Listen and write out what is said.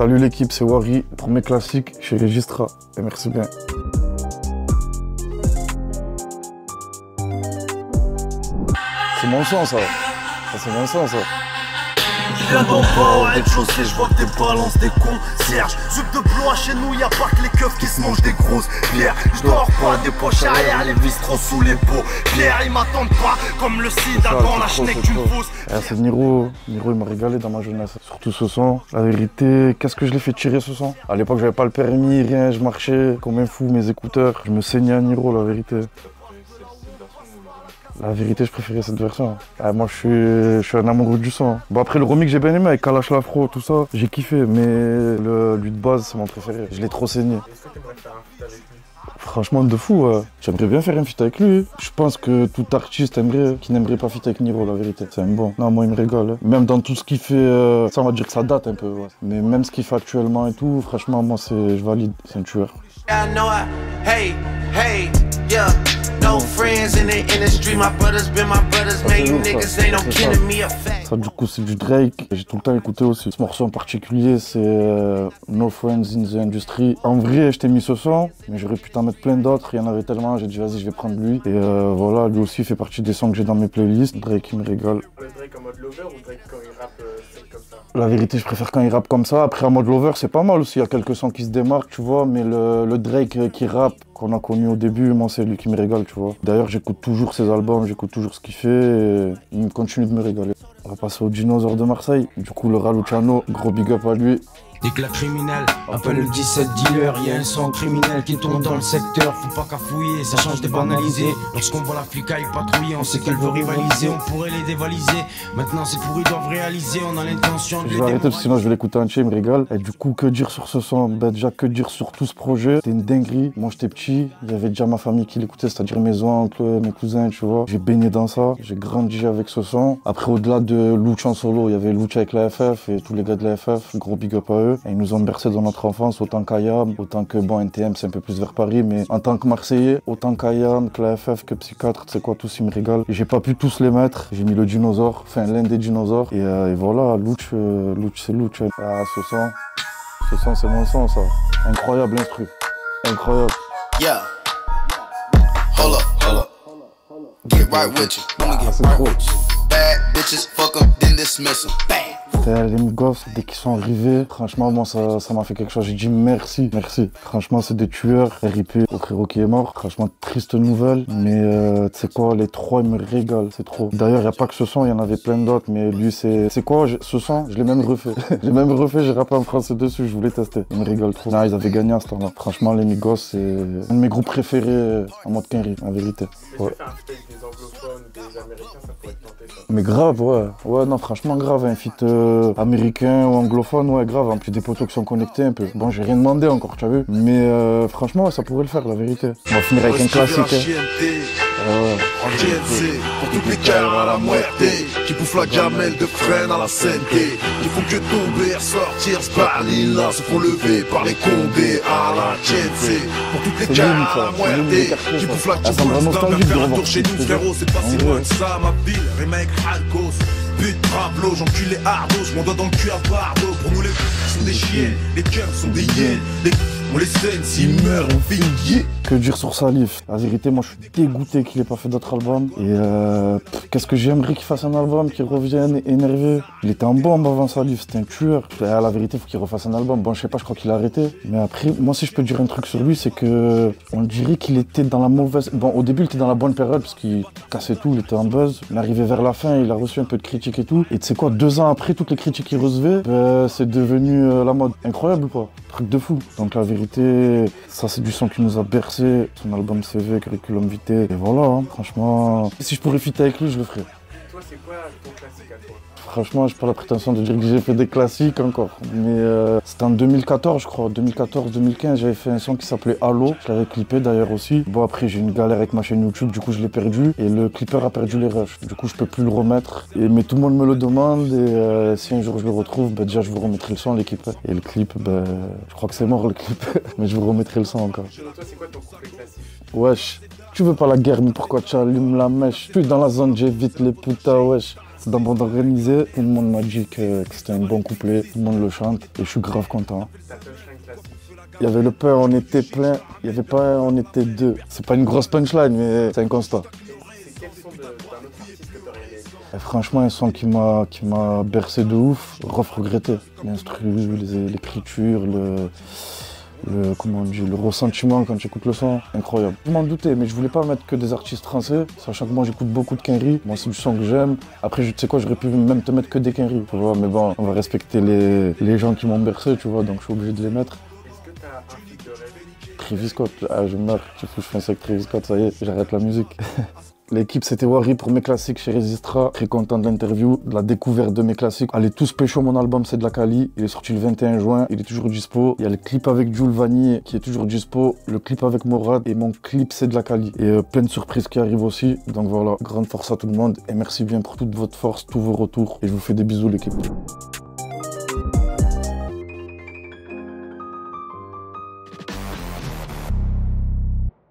Salut l'équipe, c'est Wari. Premier classique chez Registra. Et merci bien. C'est mon son ça. C'est mon son ça. Je viens d'en bas au rez-de-chaussée, je vois que tes balances des concierges. Zup de blois chez nous, y'a pas que les keufs qui se mangent des grosses pierres. Je dors pas des poches arrière, les vis trop sous les peaux. Pierre, ils m'attendent pas comme le sida dans la schneck d'une fausse. C'est Niro. Niro il m'a régalé dans ma jeunesse. Surtout ce son. La vérité, qu'est-ce que je l'ai fait tirer ce son? À l'époque j'avais pas le permis, rien, je marchais comme un fou, mes écouteurs. Je me saignais à Niro, la vérité. La vérité, je préférais cette version. Moi, je suis un amoureux du son. Bon, après, le remix, j'ai bien aimé avec Kalash Lafro, tout ça. J'ai kiffé, mais lui de base, c'est mon préféré. Je l'ai trop saigné. Est-ce que tu aimerais faire un feat avec lui? Franchement, de fou, ouais. J'aimerais bien faire un feat avec lui. Je pense que tout artiste qui n'aimerait pas feat avec Niro, la vérité. C'est un bon. Non, moi, il me régale. Même dans tout ce qu'il fait, ça, on va dire que ça date un peu, ouais. Mais même ce qu'il fait actuellement et tout, franchement, moi, je valide. C'est un tueur. No friends in the industry, my brothers been my brothers, man, you niggas ain't no kin to me, a fact. Ça, du coup, c'est du Drake. J'ai tout le temps écouté aussi. Ce morceau en particulier, c'est No Friends in the Industry. En vrai, je t'ai mis ce son, mais j'aurais pu t'en mettre plein d'autres. Il y en avait tellement, j'ai dit, vas-y, je vais prendre lui. Et voilà, lui aussi fait partie des sons que j'ai dans mes playlists. Drake, il me régale. Drake en mode lover ou Drake quand il rappe comme ça? La vérité, je préfère quand il rappe comme ça. Après, en mode lover, c'est pas mal aussi. Il y a quelques sons qui se démarquent, tu vois. Mais le Drake qui rappe, qu'on a connu au début, moi, c'est lui qui me régale, tu vois. D'ailleurs, j'écoute toujours ses albums, j'écoute toujours ce qu'il fait. Et il continue de me régaler. On va passer au Dinosaure de Marseille. Du coup, le Raluciano, gros big up à lui. Éclat criminel, appelle le 17 dealer, y'a un son criminel qui tourne dans le secteur, faut pas cafouiller, ça change de banaliser. Lorsqu'on voit la flicaille patrouiller, on sait qu'elle veut rivaliser, on pourrait les dévaliser. Maintenant c'est pour ils doivent réaliser, on a l'intention de les Je vais arrêter parce que sinon je vais l'écouter entier, il me régale. Et du coup, que dire sur ce son? Ben déjà, que dire sur tout ce projet? C'était une dinguerie. Moi j'étais petit, il y avait déjà ma famille qui l'écoutait, c'est-à-dire mes oncles, mes cousins, tu vois. J'ai baigné dans ça, j'ai grandi avec ce son. Après, au-delà de Louch en solo, il y avait Louch avec la FF et tous les gars de la FF, gros big up à eux. Et ils nous ont bercé dans notre enfance, autant qu'Ayam, autant que bon NTM, c'est un peu plus vers Paris, mais en tant que Marseillais, autant qu'Ayam, que la FF, que Psychiatre, tu sais quoi, tous ils me régalent. J'ai pas pu tous les mettre, j'ai mis le dinosaure, enfin l'un des dinosaures, et voilà, Louch c'est Louch. Ah, ce son c'est mon son ça. Incroyable l'instru, incroyable. Yeah. Hold up. Get right with you. Let me get right with you. Bad bitches, fuck them, then dismiss them. Bang. Les Migos, dès qu'ils sont arrivés, franchement, moi, ça m'a fait quelque chose. J'ai dit merci. Franchement, c'est des tueurs. RIP, Okrero qui est mort. Franchement, triste nouvelle. Mais tu sais quoi, les trois, ils me régalent. C'est trop. D'ailleurs, il n'y a pas que ce son, il y en avait plein d'autres. Mais lui, c'est quoi, ce son, je l'ai même refait. J'ai rappé en français dessus, je voulais tester. Ils me régalent trop. Non, ils avaient gagné à ce temps-là. Franchement, les Migos, c'est un de mes groupes préférés en mode Kenry, en vérité. Ouais. Faire un feat avec des anglophones ou des américains, ça pourrait être tenté, ça. Mais grave, ouais. Ouais, non, franchement, grave. Un feat américain ou anglophone, ouais, grave. En plus, des potos qui sont connectés un peu. Bon, j'ai rien demandé encore, tu as vu. Mais franchement, ouais, ça pourrait le faire, la vérité. On va finir avec un classique. En GNC, pour toutes les cœurs à la muerte, qui bouffent la gamelle de freine à la CNT, qui font que tomber, ressortir, se parler là, se font lever par les condés à la GNC, pour toutes les cœurs à la muerte, qui bouffent la gamelle faire un tour chez nous, frérot, c'est pas si loin que ça, ma ville, remake Alcos. But, Pablo, j'enculé Ardo, je m'en dois dans le cul à Bardo. Pour nous les sont des chiens, les cœurs sont des hyènes. On les saigne, s'ils meurent, on fait une guille. Que dire sur Salif? La vérité, moi je suis dégoûté qu'il ait pas fait d'autres albums. Et qu'est-ce que j'aimerais qu'il fasse un album, qu'il revienne énervé. Il était en bombe avant Salif, c'était un tueur. La vérité, il faut qu'il refasse un album. Bon, je sais pas, je crois qu'il a arrêté. Mais après, moi si je peux dire un truc sur lui, c'est que on dirait qu'il était dans la mauvaise... Bon, au début, il était dans la bonne période, parce qu'il cassait tout, il était en buzz. Mais arrivé vers la fin, il a reçu un peu de critiques et tout. Et tu sais quoi, 2 ans après, toutes les critiques qu'il recevait, c'est devenu la mode. Incroyable ou pas? Truc de fou. Donc la vérité, ça c'est du son qui nous a bercé. Son album CV, Curriculum Vitae. Et voilà, hein, franchement, si je pourrais fitter avec lui, je le ferais. Toi, c'est quoi ton classique à toi? Franchement, j'ai pas la prétention de dire que j'ai fait des classiques encore. Mais c'était en 2014, je crois. 2014-2015, j'avais fait un son qui s'appelait Halo. Je l'avais clippé d'ailleurs aussi. Bon, après, j'ai eu une galère avec ma chaîne YouTube, du coup, je l'ai perdu. Et le clipper a perdu les rushs. Du coup, je peux plus le remettre. Mais tout le monde me le demande. Et si un jour je le retrouve, bah, déjà, je vous remettrai le son, l'équipe. Et le clip, bah, je crois que c'est mort, le clip. Mais je vous remettrai le son encore. Selon toi, c'est quoi ton couplet classique? Wesh, tu veux pas la guerre, mais pourquoi tu allumes la mèche? Je suis dans la zone, j'évite les putas, wesh. Dans Bande Organisée, tout le monde m'a dit que c'était un bon couplet, tout le monde le chante et je suis grave content. Ta punchline classique. Il y avait le pain, on était plein, il n'y avait pas un, on était deux. C'est pas une grosse punchline, mais c'est un constat. C'est quel son d'un autre artiste que t'aurais aimé écouter? Et franchement, un son qui m'a bercé de ouf, Rough Regretté. L'instru, l'écriture, comment on dit, le ressentiment quand j'écoute le son, incroyable. Je m'en doutais, mais je voulais pas mettre que des artistes français, sachant que moi j'écoute beaucoup de Quinry. Moi c'est du son que j'aime. Après, tu sais quoi, j'aurais pu même te mettre que des Quinry, tu vois. Mais bon, on va respecter les gens qui m'ont bercé, tu vois, donc je suis obligé de les mettre. Est-ce que t'as un feat de rêve? Travis Scott, ah je meurs, tu fous, je fais ça avec Travis Scott, ça y est, j'arrête la musique. L'équipe, c'était Wari pour mes classiques chez Resistra. Très content de l'interview, de la découverte de mes classiques. Allez tous pécho, mon album, c'est de la quali. Il est sorti le 21 juin, il est toujours dispo. Il y a le clip avec Jules Vanier qui est toujours dispo. Le clip avec Morad et mon clip, c'est de la quali. Et plein de surprises qui arrivent aussi. Donc voilà, grande force à tout le monde. Et merci bien pour toute votre force, tous vos retours. Et je vous fais des bisous, l'équipe.